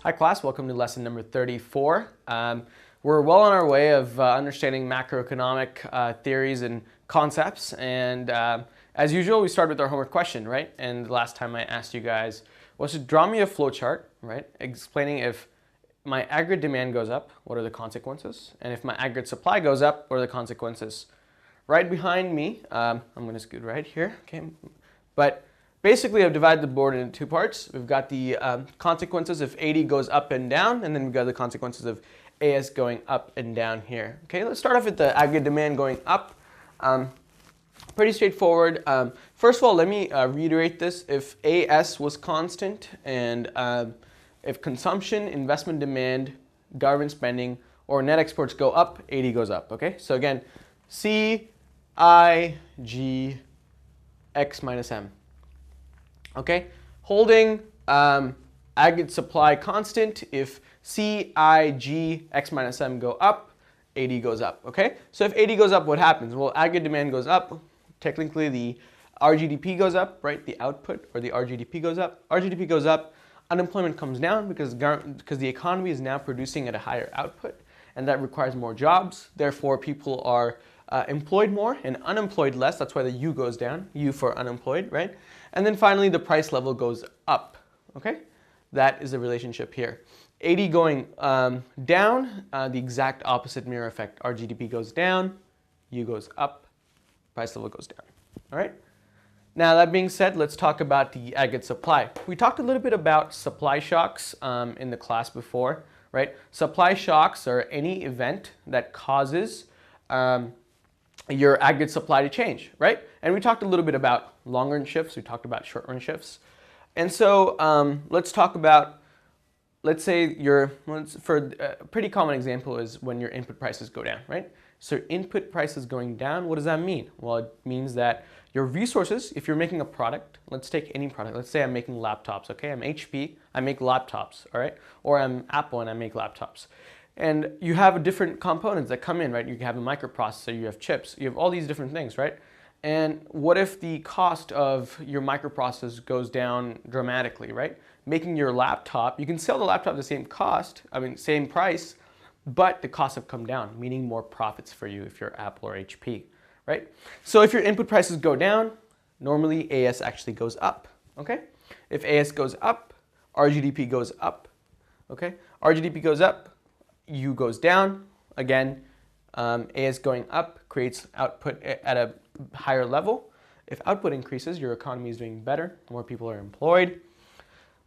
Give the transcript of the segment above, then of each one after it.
Hi class, welcome to lesson number 34. We're well on our way of understanding macroeconomic theories and concepts, and as usual we start with our homework question, right? And the last time I asked you guys was to draw me a flowchart, right? Explaining if my aggregate demand goes up, what are the consequences? And if my aggregate supply goes up, what are the consequences? Right behind me, I'm going to scoot right here, okay? But basically, I've divided the board into two parts. We've got the consequences if AD goes up and down, and then we've got the consequences of AS going up and down here. Okay, let's start off with the aggregate demand going up. Pretty straightforward. First of all, let me reiterate this. If AS was constant and if consumption, investment demand, government spending, or net exports go up, AD goes up. Okay, so again, C, I, G, X minus M. Okay, holding aggregate supply constant. If C, I, G, X minus M go up, AD goes up. Okay, so if AD goes up, what happens? Well, aggregate demand goes up. Technically, the RGDP goes up, right? The output or the RGDP goes up. RGDP goes up. Unemployment comes down because the economy is now producing at a higher output, and that requires more jobs. Therefore, people are employed more and unemployed less. That's why the U goes down, U for unemployed, right? And then finally, the price level goes up, okay? That is the relationship here. AD going down, the exact opposite mirror effect. Our GDP goes down, U goes up, price level goes down, all right? Now, that being said, let's talk about the aggregate supply. We talked a little bit about supply shocks in the class before, right? Supply shocks are any event that causes your aggregate supply to change, right? And we talked a little bit about long-run shifts. We talked about short-run shifts. And so let's talk about, let's say for a pretty common example is when your input prices go down, right? So input prices going down, what does that mean? Well, it means that your resources, if you're making a product, let's take any product. Let's say I'm making laptops, okay? I'm HP, I make laptops, all right? Or I'm Apple and I make laptops. And you have different components that come in, right? You have a microprocessor, you have chips, you have all these different things, right? And what if the cost of your microprocessor goes down dramatically, right? Making your laptop, you can sell the laptop the same cost, same price, but the costs have come down, meaning more profits for you if you're Apple or HP, right? So if your input prices go down, normally AS actually goes up, okay? If AS goes up, RGDP goes up, okay? RGDP goes up, U goes down. Again, AS going up creates output at a higher level. If output increases, your economy is doing better, more people are employed.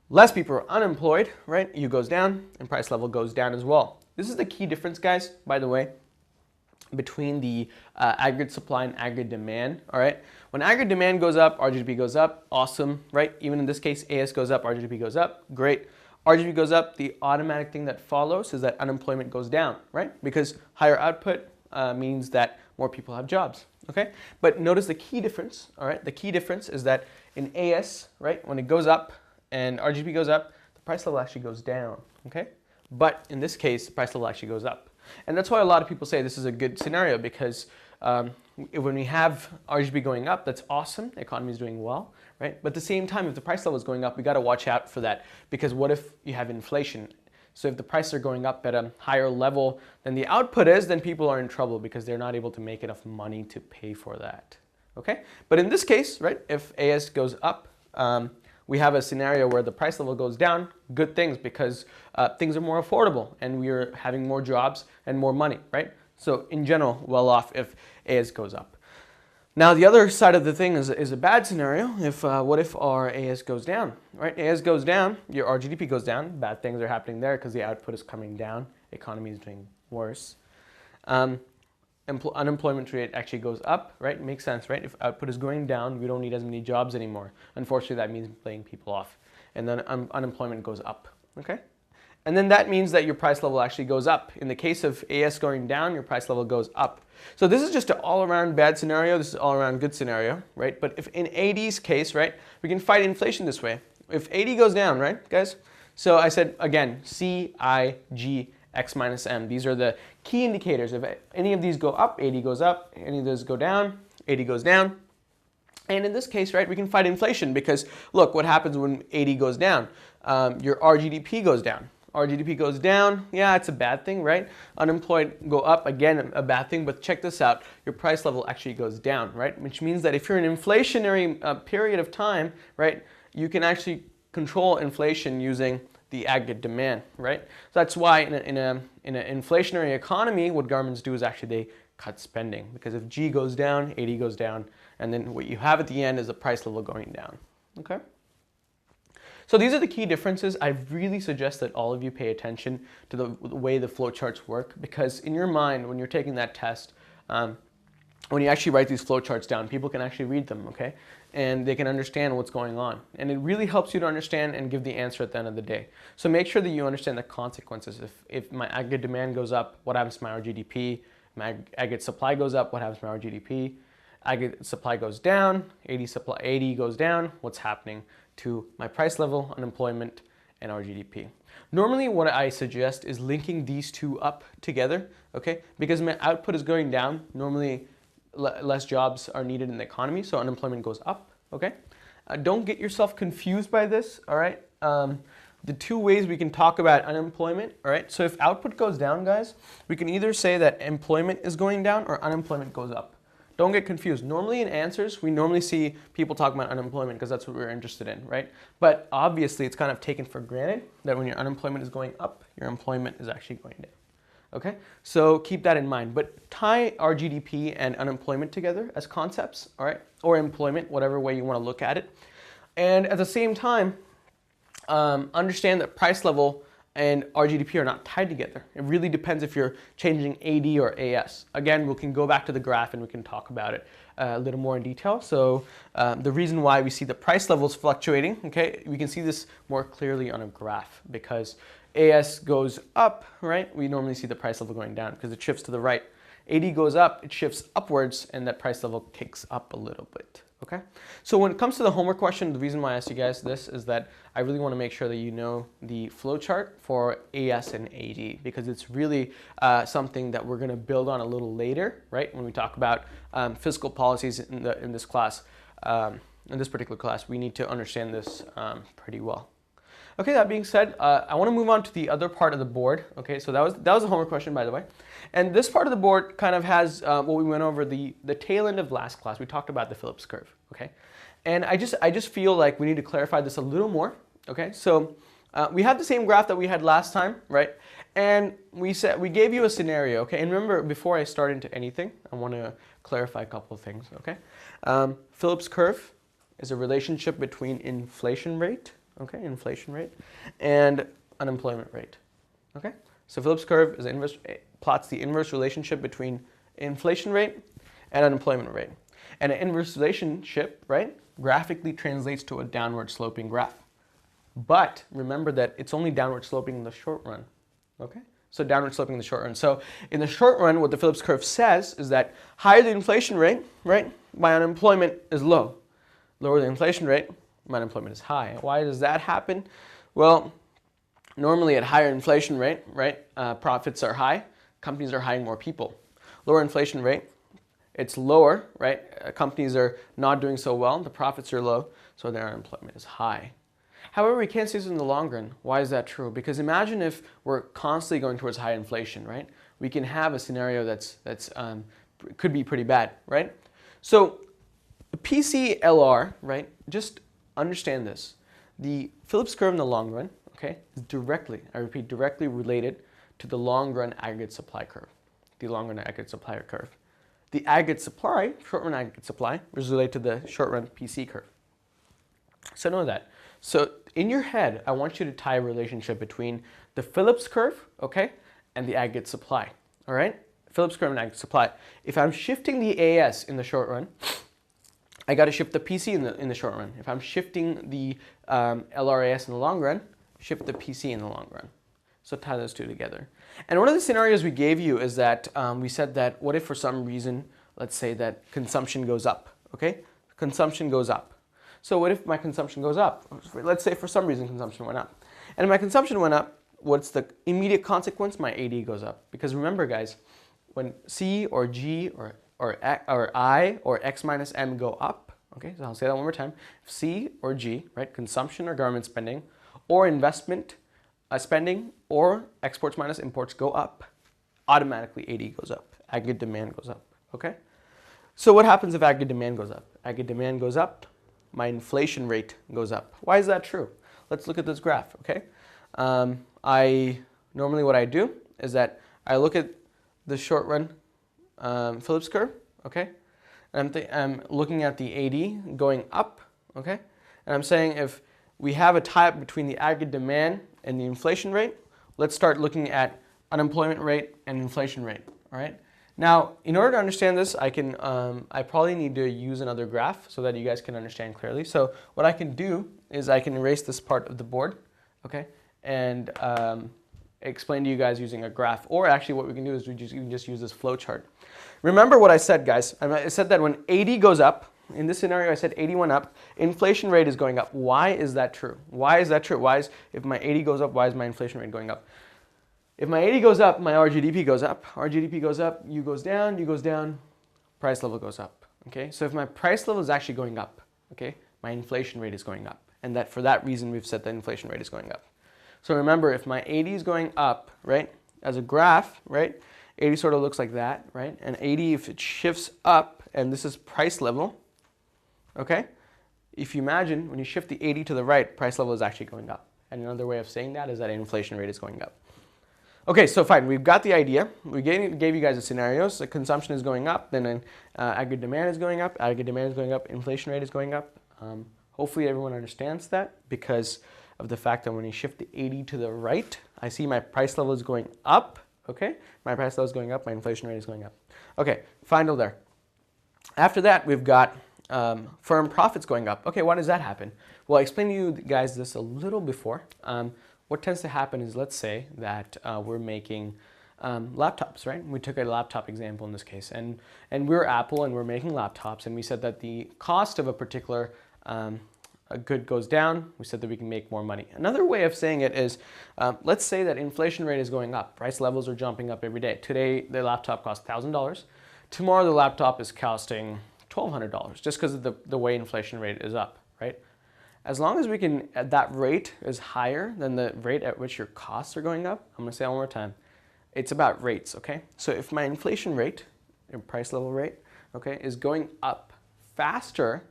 Less people are unemployed, right? U goes down and price level goes down as well. This is the key difference, guys, by the way, between the aggregate supply and aggregate demand, all right? When aggregate demand goes up, RGDP goes up, awesome, right? Even in this case, AS goes up, RGDP goes up, great. RGDP goes up, the automatic thing that follows is that unemployment goes down, right? Because higher output means that more people have jobs, okay? But notice the key difference, all right? The key difference is that in AS, right, when it goes up and RGDP goes up, the price level actually goes down, okay? But in this case, the price level actually goes up. And that's why a lot of people say this is a good scenario because when we have RGDP going up, that's awesome, the economy is doing well, right? But at the same time, if the price level is going up, we got to watch out for that because what if you have inflation? So if the prices are going up at a higher level than the output is, then people are in trouble because they're not able to make enough money to pay for that, okay? But in this case, right, if AS goes up, we have a scenario where the price level goes down, good things because things are more affordable and we are having more jobs and more money, right? So in general, well off if AS goes up. Now the other side of the thing is a bad scenario. What if our AS goes down, right? AS goes down, your RGDP goes down, bad things are happening there because the output is coming down, economy is doing worse. Unemployment rate actually goes up, right? Makes sense, right? If output is going down, we don't need as many jobs anymore. Unfortunately, that means laying people off. And then unemployment goes up, okay? And then that means that your price level actually goes up. In the case of AS going down, your price level goes up. So this is just an all-around bad scenario. This is all-around good scenario, right? But if in AD's case, right, we can fight inflation this way. If AD goes down, right, guys? So I said, again, C, I, G, X minus M. These are the key indicators. If any of these go up, AD goes up. Any of those go down, AD goes down. And in this case, right, we can fight inflation because look what happens when AD goes down. Your RGDP goes down. our GDP goes down, yeah, it's a bad thing, right? Unemployed go up, again, a bad thing, but check this out, your price level actually goes down, right? Which means that if you're in an inflationary period of time, right, you can actually control inflation using the aggregate demand, right? So that's why in an inflationary economy, what governments do is actually they cut spending, because if G goes down, AD goes down, and then what you have at the end is the price level going down, okay? So these are the key differences. I really suggest that all of you pay attention to the way the flowcharts work, because in your mind, when you're taking that test, when you actually write these flowcharts down, people can actually read them, okay? And they can understand what's going on. And it really helps you to understand and give the answer at the end of the day. So make sure that you understand the consequences. If my aggregate demand goes up, what happens to my GDP? My aggregate supply goes up, what happens to my GDP? Aggregate supply goes down, AD goes down, what's happening to my price level, unemployment, and our GDP. Normally what I suggest is linking these two up together, okay? Because my output is going down, normally less jobs are needed in the economy, so unemployment goes up, okay? Don't get yourself confused by this, all right? The two ways we can talk about unemployment, all right? So if output goes down, guys, we can either say that employment is going down or unemployment goes up. Don't get confused. Normally in answers, we normally see people talk about unemployment because that's what we're interested in, right? But obviously it's kind of taken for granted that when your unemployment is going up, your employment is actually going down. Okay, so keep that in mind. But tie our GDP and unemployment together as concepts, all right? Or employment, whatever way you want to look at it. And at the same time, understand that price level and our GDP are not tied together. It really depends if you're changing AD or AS. Again, we can go back to the graph and we can talk about it a little more in detail. So the reason why we see the price levels fluctuating, okay, we can see this more clearly on a graph because AS goes up, right? We normally see the price level going down because it shifts to the right. AD goes up, it shifts upwards, and that price level kicks up a little bit. Okay, so when it comes to the homework question, the reason why I asked you guys this is that I really want to make sure that you know the flow chart for AS and AD because it's really something that we're going to build on a little later, right? When we talk about fiscal policies in this class, in this particular class, we need to understand this pretty well. Okay, that being said, I want to move on to the other part of the board. Okay, so that was a homework question, by the way. And this part of the board kind of has what we went over the tail end of last class. We talked about the Phillips curve. Okay, and I just feel like we need to clarify this a little more. Okay, so we had the same graph that we had last time, right? And we gave you a scenario. Okay, and remember, before I start into anything, I want to clarify a couple of things. Okay, Phillips curve is a relationship between inflation rate. Okay, inflation rate and unemployment rate. Okay, so Phillips curve is plots the inverse relationship between inflation rate and unemployment rate. And an inverse relationship, right, graphically translates to a downward sloping graph. But remember that it's only downward sloping in the short run. Okay, so downward sloping in the short run. So in the short run, what the Phillips curve says is that higher the inflation rate, right, my unemployment is low. Lower the inflation rate, my unemployment is high. Why does that happen? Well, normally at higher inflation rate, right, profits are high, companies are hiring more people. Lower inflation rate, it's lower, right? Companies are not doing so well, the profits are low, so their unemployment is high. However, we can't see this in the long run. Why is that true? Because imagine if we're constantly going towards high inflation, right? We can have a scenario that's could be pretty bad, right? So the PCLR, right, just understand this. The Phillips curve in the long run, okay, is directly, I repeat, directly related to the long run aggregate supply curve. The long run aggregate supply curve. The aggregate supply, short run aggregate supply, is related to the short run PC curve. So know that. So in your head, I want you to tie a relationship between the Phillips curve, okay, and the aggregate supply, all right? Phillips curve and aggregate supply. If I'm shifting the AS in the short run, I got to shift the PC in the short run. If I'm shifting the LRAS in the long run, shift the PC in the long run. So tie those two together. And one of the scenarios we gave you is that we said that what if for some reason, let's say that consumption goes up, okay? Consumption goes up. So what if my consumption goes up? Let's say for some reason consumption went up. And if my consumption went up, what's the immediate consequence? My AD goes up. Because remember guys, when C or G or I or X minus M go up, okay, so I'll say that one more time. If C or G, right, consumption or government spending, or investment spending or exports minus imports go up, automatically AD goes up, aggregate demand goes up, okay? So what happens if aggregate demand goes up? Aggregate demand goes up, my inflation rate goes up. Why is that true? Let's look at this graph, okay? Normally what I do is that I look at the short run Phillips curve, okay? And I'm looking at the AD going up, okay? And I'm saying if we have a tie-up between the aggregate demand and the inflation rate, let's start looking at unemployment rate and inflation rate, all right? Now, in order to understand this, I probably need to use another graph so that you guys can understand clearly. So what I can do is I can erase this part of the board, okay? And explain to you guys using a graph, or actually what we can do is we can just use this flow chart. Remember what I said, guys. I said that when AD goes up, in this scenario I said 80 went up, inflation rate is going up. Why is that true? Why is that true? If my 80 goes up, why is my inflation rate going up? If my 80 goes up, my RGDP goes up. RGDP goes up, U goes down, price level goes up. Okay, so if my price level is actually going up, okay, my inflation rate is going up. And that for that reason we've said that inflation rate is going up. So remember, if my 80 is going up, right, as a graph, right, 80 sort of looks like that, right? And 80, if it shifts up, and this is price level, okay? If you imagine, when you shift the 80 to the right, price level is actually going up. And another way of saying that is that inflation rate is going up. Okay, so fine, we've got the idea. We gave you guys the scenarios. The consumption is going up, then aggregate demand is going up, inflation rate is going up. Hopefully everyone understands that because of the fact that when you shift the 80 to the right, I see my price level is going up, okay? My price level is going up, my inflation rate is going up. Okay, final there. After that, we've got firm profits going up. Okay, why does that happen? Well, I explained to you guys this a little before. What tends to happen is, let's say that we're making laptops, right? We took a laptop example in this case, and we're Apple and we're making laptops, and we said that the cost of a particular a good goes down, we said that we can make more money. Another way of saying it is, let's say that inflation rate is going up. Price levels are jumping up every day. Today, the laptop costs $1,000. Tomorrow, the laptop is costing $1,200 just because of the way inflation rate is up, right? As long as we can, that rate is higher than the rate at which your costs are going up, I'm going to say it one more time. It's about rates, okay? So if my inflation rate, your price level rate, okay, is going up faster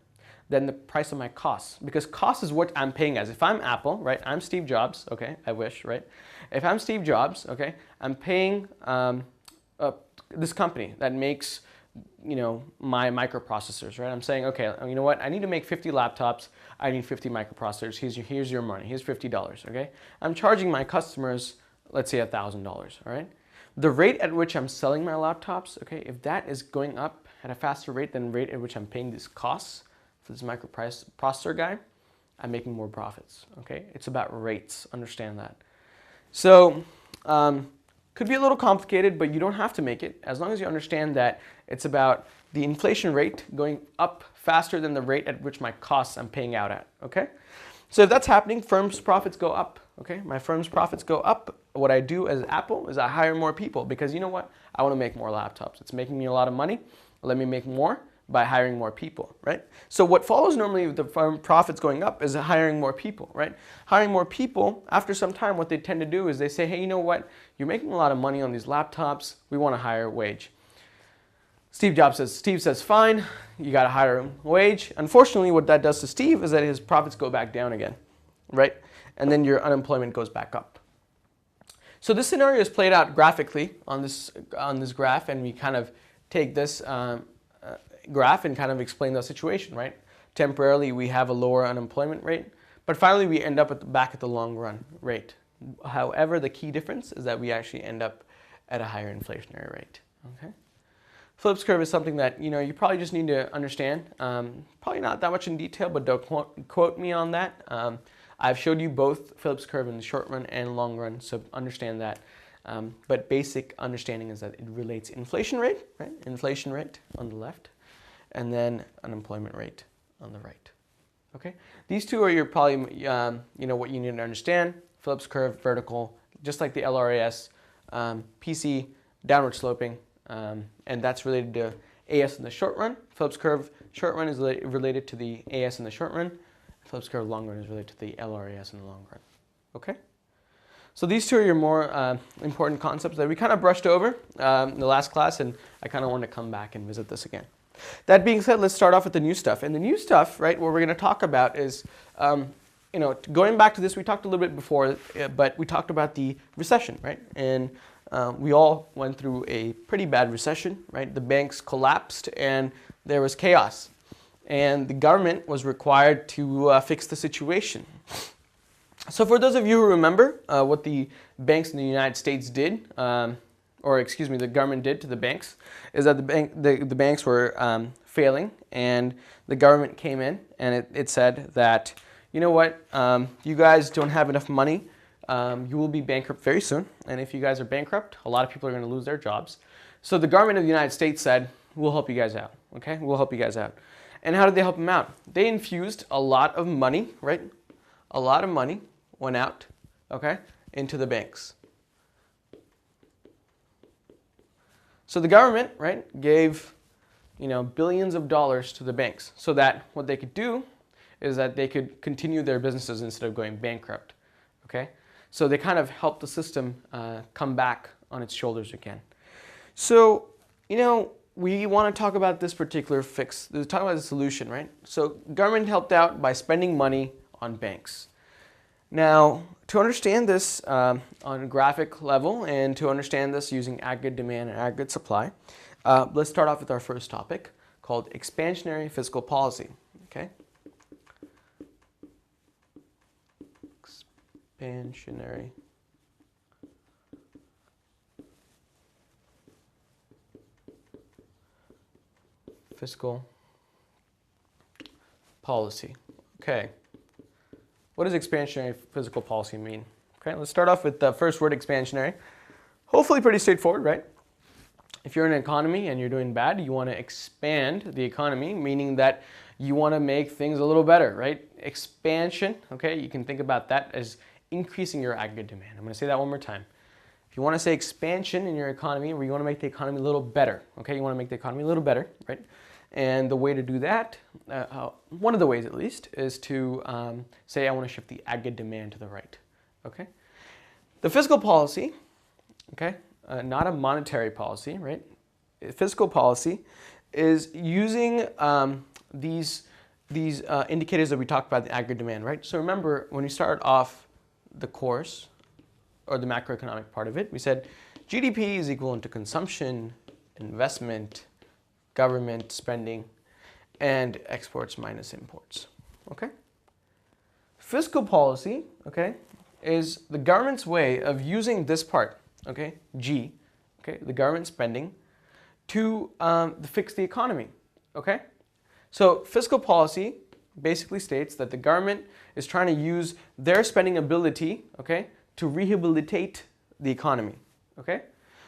than the price of my costs, because cost is what I'm paying as. If I'm Apple, right, I'm Steve Jobs, okay, I wish, right? If I'm Steve Jobs, okay, I'm paying this company that makes, you know, my microprocessors, right? I'm saying, okay, you know what? I need to make 50 laptops. I need 50 microprocessors. Here's your money. Here's $50, okay? I'm charging my customers, let's say $1,000, all right? The rate at which I'm selling my laptops, okay, if that is going up at a faster rate than the rate at which I'm paying these costs for this microprocessor guy, I'm making more profits, okay? It's about rates, understand that. So, could be a little complicated, but you don't have to make it, as long as you understand that it's about the inflation rate going up faster than the rate at which my costs I'm paying out at, okay? So if that's happening, firm's profits go up, okay? My firm's profits go up. What I do as Apple is I hire more people because you know what? I want to make more laptops. It's making me a lot of money. Let me make more by hiring more people, right? So what follows normally with the firm profits going up is hiring more people, right? Hiring more people, after some time, what they tend to do is they say, hey, you know what? You're making a lot of money on these laptops. We want a higher wage. Steve says, fine, you got a higher wage. Unfortunately, what that does to Steve is that his profits go back down again, right? And then your unemployment goes back up. So this scenario is played out graphically on this graph, and we kind of take this graph and kind of explain the situation, right? Temporarily, we have a lower unemployment rate, but finally we end up back at the long run rate. However, the key difference is that we actually end up at a higher inflationary rate, okay? Phillips curve is something that, you know, you probably just need to understand. Probably not that much in detail, but don't quote me on that. I've showed you both Phillips curve in the short run and long run, so understand that. But basic understanding is that it relates inflation rate, right? Inflation rate on the left, and then unemployment rate on the right. Okay, these two are your probably you know what you need to understand. Phillips curve, vertical, just like the LRAS, PC, downward sloping, and that's related to AS in the short run. Phillips curve short run is related to the AS in the short run. Phillips curve long run is related to the LRAS in the long run. Okay. So these two are your more important concepts that we kind of brushed over in the last class, and I kind of want to come back and visit this again. That being said, let's start off with the new stuff. And the new stuff, right, what we're going to talk about is, going back to this, we talked a little bit before, but we talked about the recession, right? And we all went through a pretty bad recession, right? The banks collapsed and there was chaos. And the government was required to fix the situation. So for those of you who remember what the banks in the United States did, the government did to the banks, is that the banks were failing, and the government came in and it said that, you know what, you guys don't have enough money, you will be bankrupt very soon, and if you guys are bankrupt, a lot of people are going to lose their jobs. So the government of the United States said, we'll help you guys out, okay? We'll help you guys out. And how did they help them out? They infused a lot of money, right? A lot of money went out, okay, into the banks. So the government, right, gave, billions of dollars to the banks so that what they could do is that they could continue their businesses instead of going bankrupt, okay? So they kind of helped the system come back on its shoulders again. So, we want to talk about this particular fix, talk about the solution, right? So government helped out by spending money on banks. Now, to understand this on a graphic level and to understand this using aggregate demand and aggregate supply, let's start off with our first topic called expansionary fiscal policy, okay? Expansionary fiscal policy. Okay. What does expansionary fiscal policy mean? Okay, let's start off with the first word, expansionary. Hopefully pretty straightforward, right? If you're in an economy and you're doing bad, you want to expand the economy, meaning that you want to make things a little better, right? Expansion, okay, you can think about that as increasing your aggregate demand. I'm going to say that one more time. If you want to say expansion in your economy, where you want to make the economy a little better, okay, you want to make the economy a little better, right? And the way to do that, one of the ways at least, is to say I want to shift the aggregate demand to the right, okay? The fiscal policy, okay, not a monetary policy, right? Fiscal policy is using these indicators that we talked about, the aggregate demand, right? So remember, when we started off the course, or the macroeconomic part of it, we said GDP is equivalent to consumption, investment, government spending, and exports minus imports, okay? Fiscal policy, okay, is the government's way of using this part, okay, G, okay, the government spending, to fix the economy, okay? So fiscal policy basically states that the government is trying to use their spending ability, okay, to rehabilitate the economy, okay?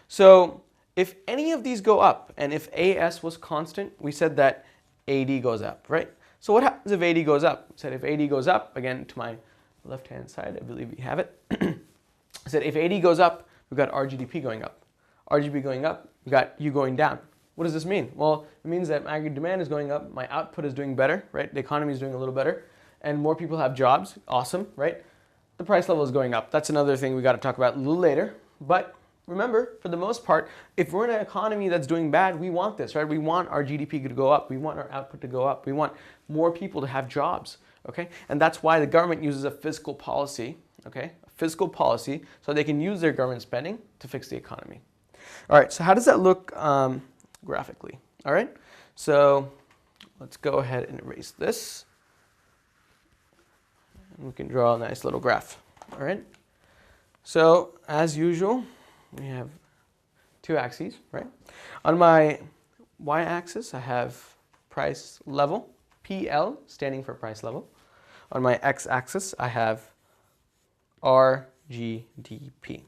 So if any of these go up, and if AS was constant, we said that AD goes up, right? So what happens if AD goes up? We said if AD goes up, again to my left-hand side, I believe we have it. I said if AD goes up, we've got RGDP going up. RGDP going up, we've got U going down. What does this mean? Well, it means that my aggregate demand is going up, my output is doing better, right? The economy is doing a little better, and more people have jobs, awesome, right? The price level is going up. That's another thing we got to talk about a little later, but remember, for the most part, if we're in an economy that's doing bad, we want this, right? We want our GDP to go up. We want our output to go up. We want more people to have jobs, okay? And that's why the government uses a fiscal policy, okay? A fiscal policy, so they can use their government spending to fix the economy. All right, so how does that look graphically? All right, so let's go ahead and erase this. And we can draw a nice little graph, all right? So, as usual, we have two axes, right? On my y-axis, I have price level, PL, standing for price level. On my x-axis, I have RGDP.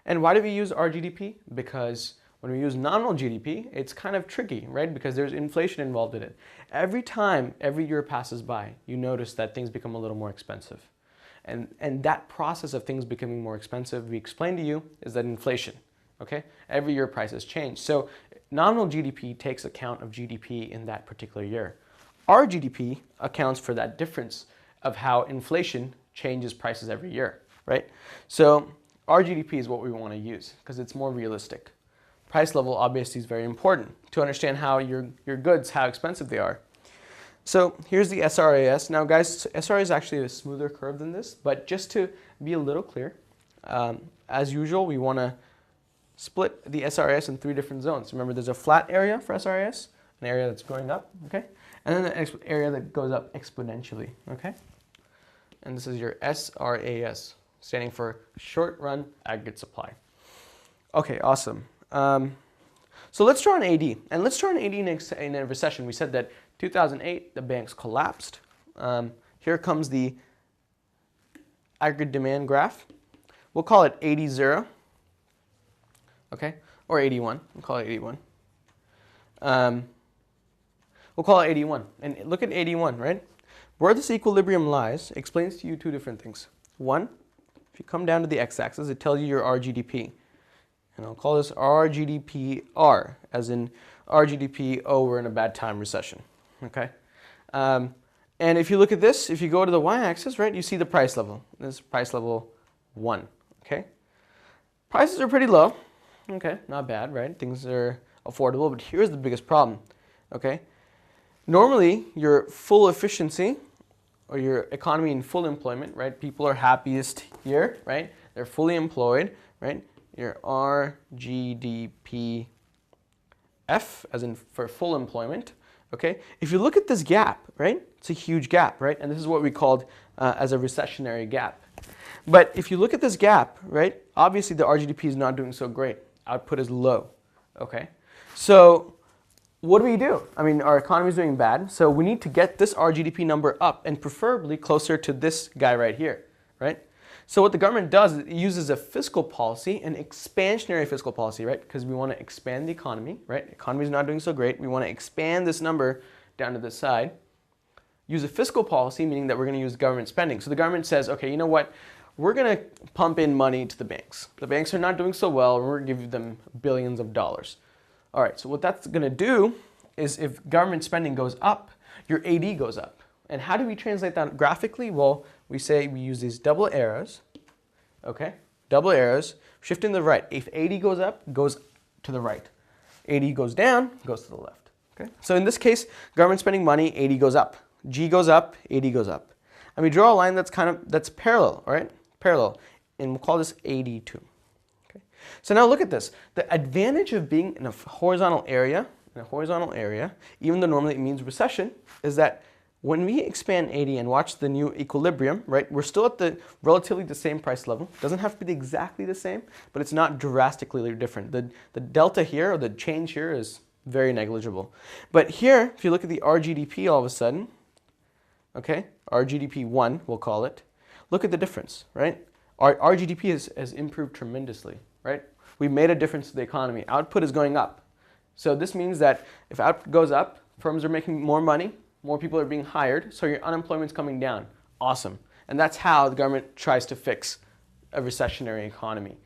And why do we use RGDP? Because when we use nominal GDP, it's kind of tricky, right? Because there's inflation involved in it. Every time, every year passes by, you notice that things become a little more expensive. And that process of things becoming more expensive, we explained to you, is that inflation, okay? Every year prices change. So nominal GDP takes account of GDP in that particular year. Our GDP accounts for that difference of how inflation changes prices every year, right? So our GDP is what we want to use because it's more realistic. Price level obviously is very important to understand how your goods, how expensive they are. So here's the SRAS. Now guys, SRA is actually a smoother curve than this, but just to be a little clear, as usual, we want to split the SRAS in 3 different zones. Remember, there's a flat area for SRAS, an area that's going up, okay? And then the area that goes up exponentially, okay? And this is your SRAS, standing for short run aggregate supply. Okay, awesome. So let's draw an AD, and let's draw an AD in a recession. We said that 2008, the banks collapsed. Here comes the aggregate demand graph. We'll call it 80, okay, or 81. We'll call it 81. We'll call it 81, and look at 81, right? Where this equilibrium lies explains to you 2 different things. One, if you come down to the x-axis, it tells you your RGDP. And I'll call this RGDP-R, as in RGDP, oh, we're in a bad time recession, okay? And if you look at this, if you go to the y-axis, right, you see the price level. This is price level 1, okay? Prices are pretty low, okay, not bad, right? Things are affordable, but here's the biggest problem, okay? Normally, your full efficiency, or your economy in full employment, right? People are happiest here, right? They're fully employed, right? Your RGDP F, as in for full employment, okay? If you look at this gap, right? It's a huge gap, right? And this is what we called as a recessionary gap. But if you look at this gap, right? Obviously the RGDP is not doing so great. Output is low, okay? So what do? I mean, our economy is doing bad, so we need to get this RGDP number up and preferably closer to this guy right here, right? So what the government does is it uses a fiscal policy, an expansionary fiscal policy, right? Because we want to expand the economy, right? The economy is not doing so great. We want to expand this number down to this side. Use a fiscal policy, meaning that we're going to use government spending. So the government says, okay, you know what? We're going to pump in money to the banks. The banks are not doing so well. We're going to give them billions of dollars. All right, so what that's going to do is if government spending goes up, your AD goes up. And how do we translate that graphically? Well, we say we use these double arrows, okay? Double arrows, shifting to the right. If AD goes up, goes to the right. AD goes down, goes to the left, okay? So in this case, government spending money, AD goes up. G goes up, AD goes up. And we draw a line that's that's parallel, all right? Parallel, and we'll call this AD2. So now look at this. The advantage of being in a horizontal area, even though normally it means recession, is that when we expand AD and watch the new equilibrium, right, we're still at the relatively the same price level. It doesn't have to be exactly the same, but it's not drastically different. The delta here, or the change here, is very negligible. But here, if you look at the RGDP all of a sudden, okay, RGDP1, we'll call it, look at the difference, right? Our RGDP has improved tremendously, right? We've made a difference to the economy. Output is going up. So this means that if output goes up, firms are making more money, more people are being hired, so your unemployment's coming down. Awesome. And that's how the government tries to fix a recessionary economy.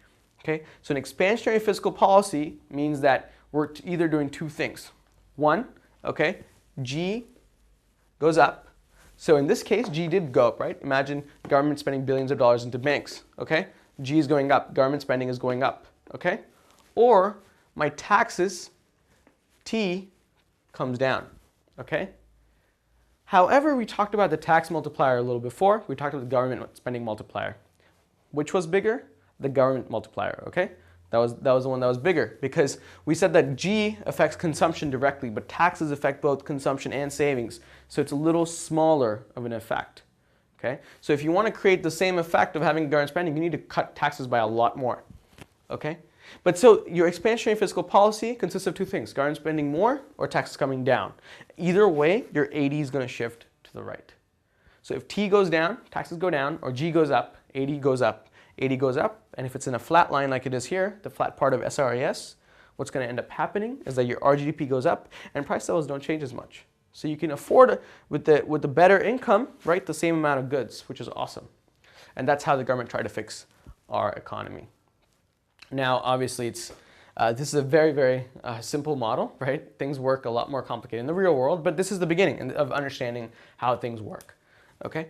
Okay? So an expansionary fiscal policy means that we're either doing 2 things. One, okay, G goes up. So in this case, G did go up, right? Imagine government spending billions of dollars into banks, okay? G is going up, government spending is going up, okay? Or my taxes, T, comes down, okay? However, we talked about the tax multiplier a little before. We talked about the government spending multiplier. Which was bigger? The government multiplier, okay? That was the one that was bigger because we said that G affects consumption directly, but taxes affect both consumption and savings. So it's a little smaller of an effect, okay? So if you want to create the same effect of having government spending, you need to cut taxes by a lot more, okay? But so your expansionary fiscal policy consists of 2 things, government spending more or taxes coming down. Either way, your AD is going to shift to the right. So if T goes down, taxes go down, or G goes up, AD goes up. AD goes up, and if it's in a flat line like it is here, the flat part of SRAS, what's going to end up happening is that your RGDP goes up and price levels don't change as much. So you can afford, with the better income, right, the same amount of goods, which is awesome. And that's how the government tried to fix our economy. Now, obviously, this is a very, very simple model, right? Things work a lot more complicated in the real world, but this is the beginning of understanding how things work, okay?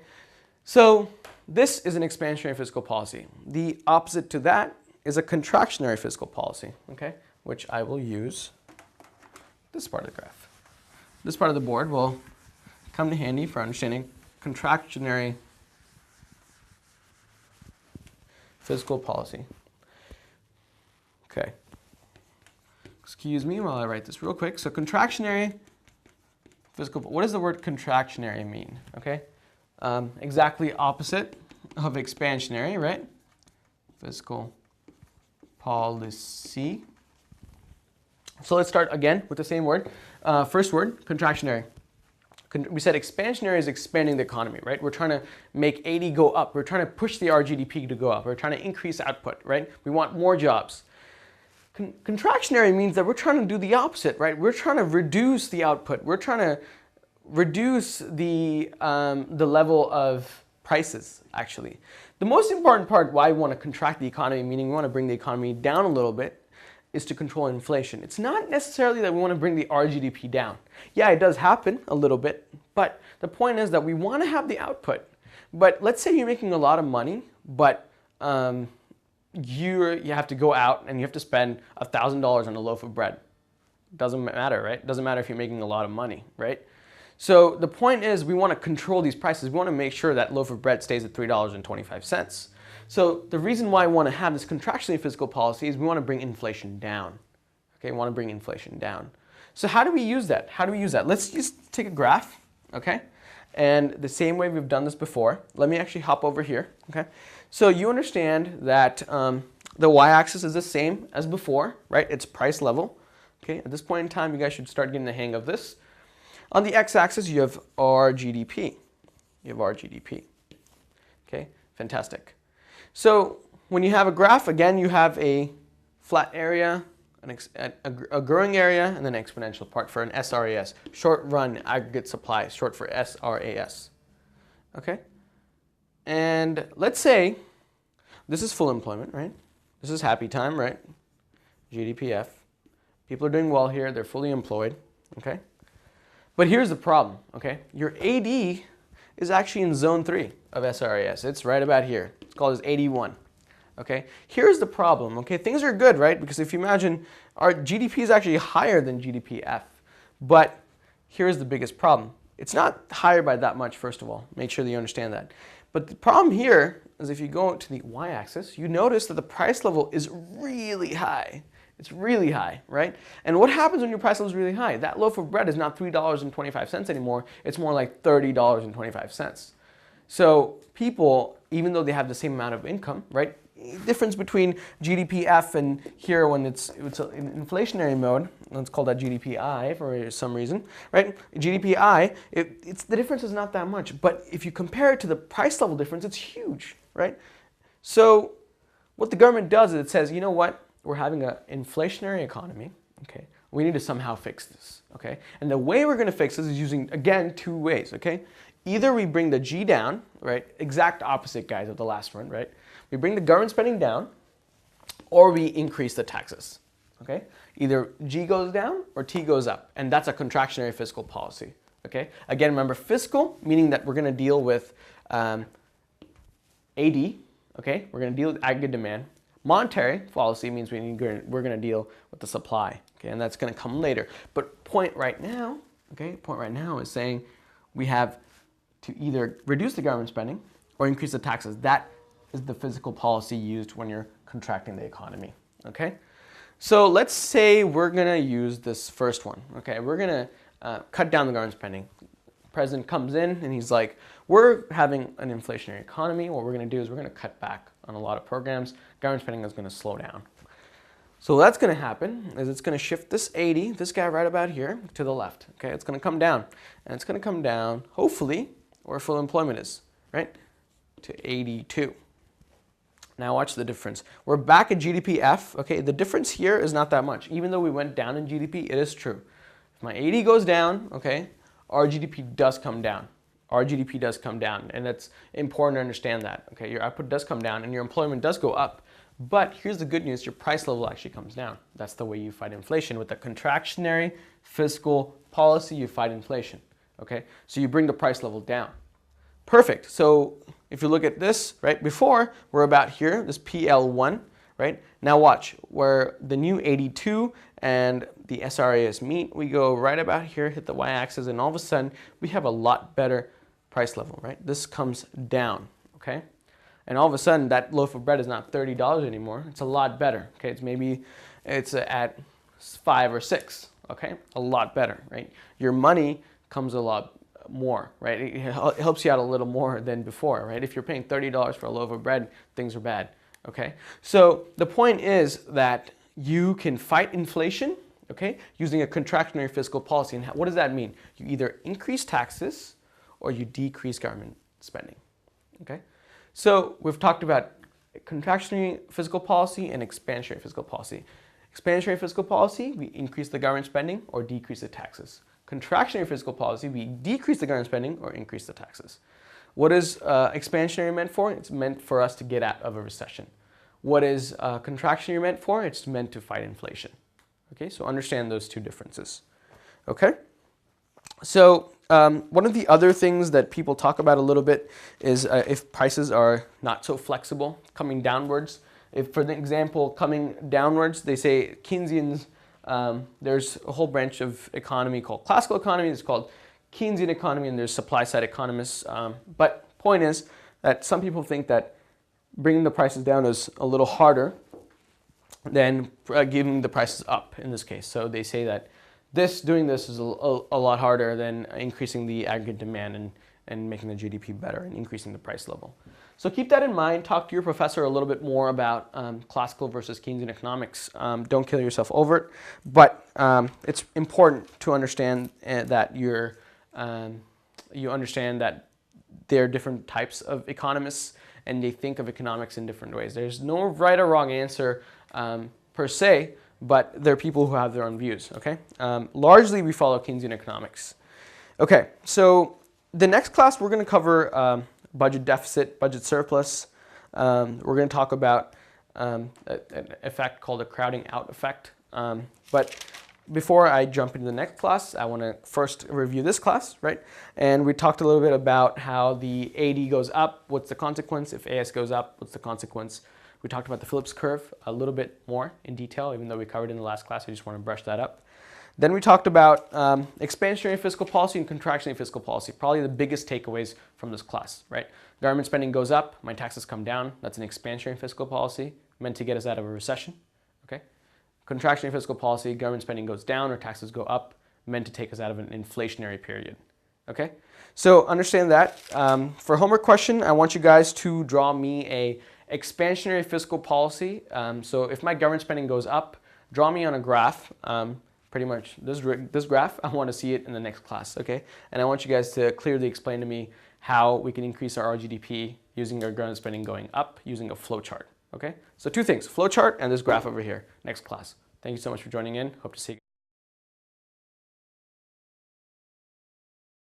So this is an expansionary fiscal policy. The opposite to that is a contractionary fiscal policy, okay, which I will use this part of the graph. This part of the board will come to handy for understanding contractionary fiscal policy. Okay. Excuse me while I write this real quick. So contractionary fiscal, what does the word contractionary mean? Okay. Exactly opposite of expansionary, right? Fiscal policy. So let's start again with the same word. First word, contractionary. We said expansionary is expanding the economy, right? We're trying to make 80 go up. We're trying to push the RGDP to go up. We're trying to increase output, right? We want more jobs. Contractionary means that we're trying to do the opposite, right? We're trying to reduce the output. We're trying to reduce the level of prices, actually. The most important part why we want to contract the economy, meaning we want to bring the economy down a little bit, is to control inflation. It's not necessarily that we want to bring the RGDP down. Yeah, it does happen a little bit, but the point is that we want to have the output. But let's say you're making a lot of money, but you have to go out and you have to spend $1,000 on a loaf of bread. Doesn't matter, right? Doesn't matter if you're making a lot of money, right? So the point is we want to control these prices. We want to make sure that loaf of bread stays at $3.25. So the reason why I want to have this contractionary fiscal policy is we want to bring inflation down. Okay, we want to bring inflation down. So how do we use that? How do we use that? Let's just take a graph, okay? And the same way we've done this before. Let me actually hop over here, okay? So you understand that the y-axis is the same as before, right? It's price level. Okay, at this point in time, you guys should start getting the hang of this. On the x-axis, you have RGDP. You have RGDP. Okay, fantastic. So when you have a graph, again, you have a flat area, a growing area, and then an exponential part for an SRAS, short run aggregate supply, short for SRAS. Okay? And let's say this is full employment, right? This is happy time, right? GDPF. People are doing well here. They're fully employed. Okay? But here's the problem, okay? Your AD is actually in zone 3 of SRAS. It's right about here. It's called as 81. Okay? Here's the problem, okay? Things are good, right? Because if you imagine, our GDP is actually higher than GDPF. But here's the biggest problem. It's not higher by that much, first of all. Make sure that you understand that. But the problem here is if you go to the y-axis, you notice that the price level is really high. It's really high, right? And what happens when your price level is really high? That loaf of bread is not $3.25 anymore. It's more like $30.25. So people, even though they have the same amount of income, right? Difference between GDPF and here when it's in inflationary mode, let's call that GDPI for some reason, right? GDPI, the difference is not that much. But if you compare it to the price level difference, it's huge, right? So what the government does is it says, you know what? We're having an inflationary economy, okay? We need to somehow fix this, okay? And the way we're gonna fix this is using, again, 2 ways, okay? Either we bring the G down, right? Exact opposite, guys, of the last one, right? We bring the government spending down, or we increase the taxes, okay? Either G goes down or T goes up, and that's a contractionary fiscal policy, okay? Again, remember fiscal, meaning that we're gonna deal with AD, okay? We're gonna deal with aggregate demand. Monetary policy means we're going to deal with the supply, okay, and that's going to come later. But point right now is saying we have to either reduce the government spending or increase the taxes. That is the fiscal policy used when you're contracting the economy, okay? So let's say we're going to use this first one, okay? We're going to cut down the government spending. The president comes in and he's like, we're having an inflationary economy. What we're going to do is we're going to cut back on a lot of programs. Government spending is going to slow down. So what's going to happen is it's going to shift this 80, this guy right about here, to the left. Okay, it's going to come down. And it's going to come down, hopefully, where full employment is, right, to 82. Now watch the difference. We're back at GDPF. Okay, the difference here is not that much. Even though we went down in GDP, it is true. If my 80 goes down, okay, our GDP does come down. Our GDP does come down, and it's important to understand that. Okay, your output does come down, and your employment does go up. But here's the good news: your price level actually comes down. That's the way you fight inflation. With the contractionary fiscal policy, you fight inflation. Okay, so you bring the price level down. Perfect. So if you look at this, right, before we're about here, this PL1, right? Now watch, where the new 82 and the SRAS meet, we go right about here, hit the y-axis, and all of a sudden we have a lot better price level, right? This comes down, okay? And all of a sudden that loaf of bread is not $30 anymore. It's a lot better, okay? It's at 5 or 6, okay? A lot better, right? Your money comes a lot more, right? It helps you out a little more than before, right? If you're paying $30 for a loaf of bread, things are bad, okay? So the point is that you can fight inflation, okay, using a contractionary fiscal policy. And what does that mean? You either increase taxes or you decrease government spending, okay? So we've talked about contractionary fiscal policy and expansionary fiscal policy. Expansionary fiscal policy, we increase the government spending or decrease the taxes. Contractionary fiscal policy, we decrease the government spending or increase the taxes. What is expansionary meant for? It's meant for us to get out of a recession. What is contractionary meant for? It's meant to fight inflation. Okay, so understand those two differences. Okay, so one of the other things that people talk about a little bit is if prices are not so flexible, coming downwards. If, for the example, coming downwards, they say Keynesians, there's a whole branch of economy called classical economy. It's called Keynesian economy, and there's supply-side economists. But point is that some people think that bringing the prices down is a little harder than giving the prices up in this case. So they say that doing this is a lot harder than increasing the aggregate demand and making the GDP better and increasing the price level. So keep that in mind. Talk to your professor a little bit more about classical versus Keynesian economics. Don't kill yourself over it, but it's important to understand that you understand that there are different types of economists and they think of economics in different ways. There's no right or wrong answer per se, but there are people who have their own views, okay? Largely, we follow Keynesian economics. Okay, so the next class, we're going to cover budget deficit, budget surplus. We're going to talk about an effect called a crowding out effect. But before I jump into the next class, I want to first review this class, right? And we talked a little bit about how the AD goes up, what's the consequence? If AS goes up, what's the consequence? We talked about the Phillips curve a little bit more in detail, even though we covered it in the last class. I just want to brush that up. Then we talked about expansionary fiscal policy and contractionary fiscal policy, probably the biggest takeaways from this class, right? Government spending goes up, my taxes come down. That's an expansionary fiscal policy meant to get us out of a recession, okay? Contractionary fiscal policy, government spending goes down or taxes go up, meant to take us out of an inflationary period, okay? So understand that. For homework question, I want you guys to draw me a expansionary fiscal policy. So if my government spending goes up, draw me on a graph. Pretty much this graph, I want to see it in the next class, okay? And I want you guys to clearly explain to me how we can increase our RGDP using our government spending going up using a flow chart, okay? So two things, flow chart and this graph over here, next class. Thank you so much for joining in. Hope to see you.